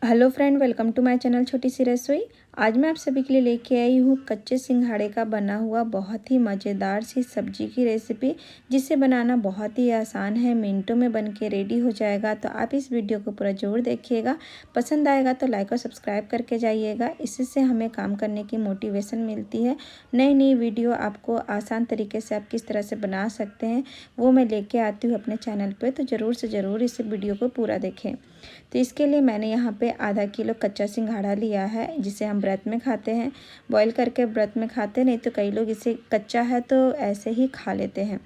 Hello friend, welcome to my channel छोटी सी रसोई। आज मैं आप सभी के लिए लेके आई हूँ कच्चे सिंघाड़े का बना हुआ बहुत ही मज़ेदार सी सब्जी की रेसिपी, जिसे बनाना बहुत ही आसान है। मिनटों में बन के रेडी हो जाएगा। तो आप इस वीडियो को पूरा ज़रूर देखिएगा। पसंद आएगा तो लाइक और सब्सक्राइब करके जाइएगा। इससे हमें काम करने की मोटिवेशन मिलती है। नई नई वीडियो आपको आसान तरीके से आप किस तरह से बना सकते हैं वो मैं लेके आती हूँ अपने चैनल पर। तो ज़रूर से ज़रूर इस वीडियो को पूरा देखें। तो इसके लिए मैंने यहाँ पे आधा किलो कच्चा सिंघाड़ा लिया है, जिसे हम व्रत में खाते हैं। बॉईल करके व्रत में खाते, नहीं तो कई लोग इसे कच्चा है तो ऐसे ही खा लेते हैं।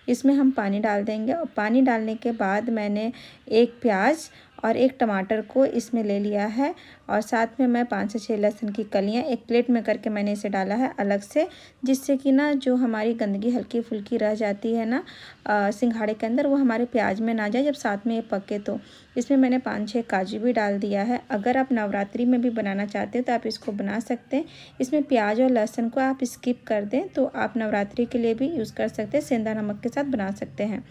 इसमें हम पानी डाल देंगे और पानी डालने के बाद मैंने एक प्याज और एक टमाटर को इसमें ले लिया है और साथ में मैं 5 से 6 लहसुन की कलियां एक प्लेट में करके मैंने इसे डाला है अलग से, जिससे कि ना जो हमारी गंदगी हल्की फुल्की रह जाती है ना सिंघाड़े के अंदर, वो हमारे प्याज में ना जाए जब साथ में ये पके। तो इसमें मैंने 5-6 काजू भी डाल दिया है। अगर आप नवरात्रि में भी बनाना चाहते हैं तो आप इसको बना सकते हैं। इसमें प्याज और लहसुन को आप स्किप कर दें तो आप नवरात्रि के लिए भी यूज़ कर सकते हैं। सेंधा नमक के साथ बना सकते हैं।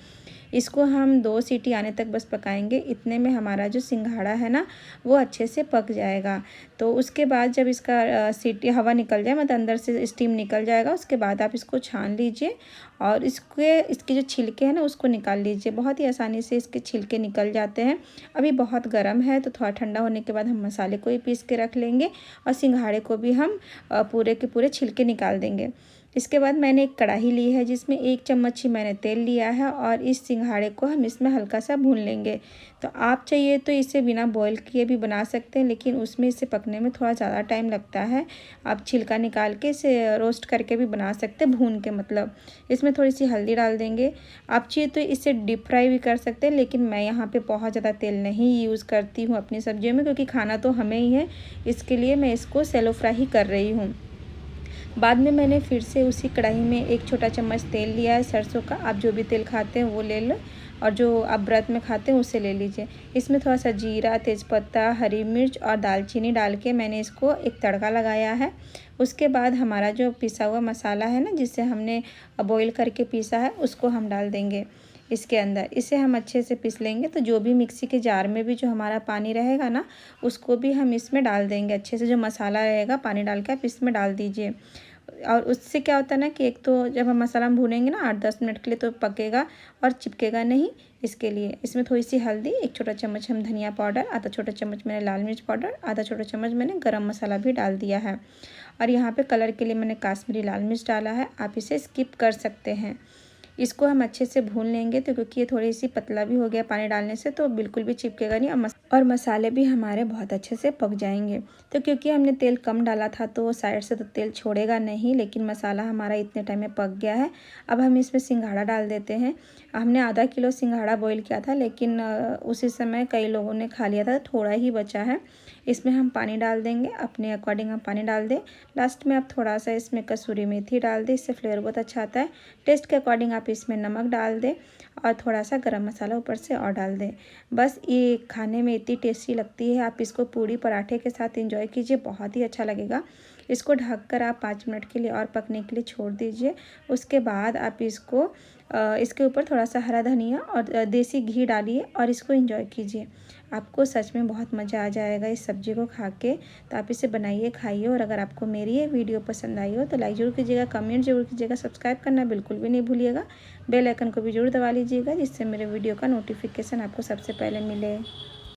इसको हम 2 सीटी आने तक बस पकाएंगे। इतने में हमारा जो सिंघाड़ा है ना वो अच्छे से पक जाएगा। तो उसके बाद जब इसका सीटी हवा निकल जाए, मतलब अंदर से स्टीम निकल जाएगा, उसके बाद आप इसको छान लीजिए और इसके जो छिलके हैं ना उसको निकाल लीजिए। बहुत ही आसानी से इसके छिलके निकल जाते हैं। अभी बहुत गर्म है तो थोड़ा ठंडा होने के बाद हम मसाले को भी पीस के रख लेंगे और सिंघाड़े को भी हम पूरे के पूरे छिलके निकाल देंगे। इसके बाद मैंने एक कढ़ाई ली है जिसमें 1 चम्मच ही मैंने तेल लिया है और इस सिंघाड़े को हम इसमें हल्का सा भून लेंगे। तो आप चाहिए तो इसे बिना बॉईल किए भी बना सकते हैं, लेकिन उसमें इसे पकने में थोड़ा ज़्यादा टाइम लगता है। आप छिलका निकाल के इसे रोस्ट करके भी बना सकते हैं, भून के मतलब। इसमें थोड़ी सी हल्दी डाल देंगे। आप चाहिए तो इसे डीप फ्राई भी कर सकते हैं, लेकिन मैं यहाँ पर बहुत ज़्यादा तेल नहीं यूज़ करती हूँ अपनी सब्जियों में, क्योंकि खाना तो हमें ही है। इसके लिए मैं इसको सैलो फ्राई ही कर रही हूँ। बाद में मैंने फिर से उसी कढ़ाई में 1 छोटा चम्मच तेल लिया है सरसों का। आप जो भी तेल खाते हैं वो ले लो और जो आप व्रत में खाते हैं उसे ले लीजिए। इसमें थोड़ा सा जीरा, तेज़पत्ता, हरी मिर्च और दालचीनी डाल के मैंने इसको एक तड़का लगाया है। उसके बाद हमारा जो पिसा हुआ मसाला है ना, जिसे हमने बॉईल करके पीसा है, उसको हम डाल देंगे इसके अंदर। इसे हम अच्छे से पीस लेंगे। तो जो भी मिक्सी के जार में भी जो हमारा पानी रहेगा ना उसको भी हम इसमें डाल देंगे। अच्छे से जो मसाला रहेगा पानी डाल के आप इसमें डाल दीजिए। और उससे क्या होता है ना कि एक तो जब हम मसाला भूनेंगे ना 8-10 मिनट के लिए, तो पकेगा और चिपकेगा नहीं। इसके लिए इसमें थोड़ी सी हल्दी, 1 छोटा चम्मच हम धनिया पाउडर, आधा छोटा चम्मच मैंने लाल मिर्च पाउडर, आधा छोटा चम्मच मैंने गरम मसाला भी डाल दिया है। और यहाँ पे कलर के लिए मैंने काश्मीरी लाल मिर्च डाला है। आप इसे स्किप कर सकते हैं। इसको हम अच्छे से भून लेंगे। तो क्योंकि ये थोड़ी सी पतला भी हो गया पानी डालने से, तो बिल्कुल भी चिपकेगा नहीं और मसाले भी हमारे बहुत अच्छे से पक जाएंगे। तो क्योंकि हमने तेल कम डाला था तो साइड से तो तेल छोड़ेगा नहीं, लेकिन मसाला हमारा इतने टाइम में पक गया है। अब हम इसमें सिंघाड़ा डाल देते हैं। हमने आधा किलो सिंघाड़ा बॉईल किया था, लेकिन उसी समय कई लोगों ने खा लिया था, थोड़ा ही बचा है। इसमें हम पानी डाल देंगे, अपने अकॉर्डिंग हम पानी डाल दें। लास्ट में आप थोड़ा सा इसमें कसूरी मेथी डाल दें, इससे फ्लेवर बहुत अच्छा आता है। टेस्ट के अकॉर्डिंग आप इसमें नमक डाल दें और थोड़ा सा गरम मसाला ऊपर से और डाल दें। बस ये खाने में इतनी टेस्टी लगती है। आप इसको पूड़ी पराठे के साथ एंजॉय कीजिए, बहुत ही अच्छा लगेगा। इसको ढककर आप 5 मिनट के लिए और पकने के लिए छोड़ दीजिए। उसके बाद आप इसको इसके ऊपर थोड़ा सा हरा धनिया और देसी घी डालिए और इसको एंजॉय कीजिए। आपको सच में बहुत मज़ा आ जाएगा इस सब्ज़ी को खा के। तो आप इसे बनाइए, खाइए। और अगर आपको मेरी ये वीडियो पसंद आई हो तो लाइक ज़रूर कीजिएगा, कमेंट ज़रूर कीजिएगा, सब्सक्राइब करना बिल्कुल भी नहीं भूलिएगा। बेल आइकन को भी ज़रूर दबा लीजिएगा, जिससे मेरे वीडियो का नोटिफिकेशन आपको सबसे पहले मिले।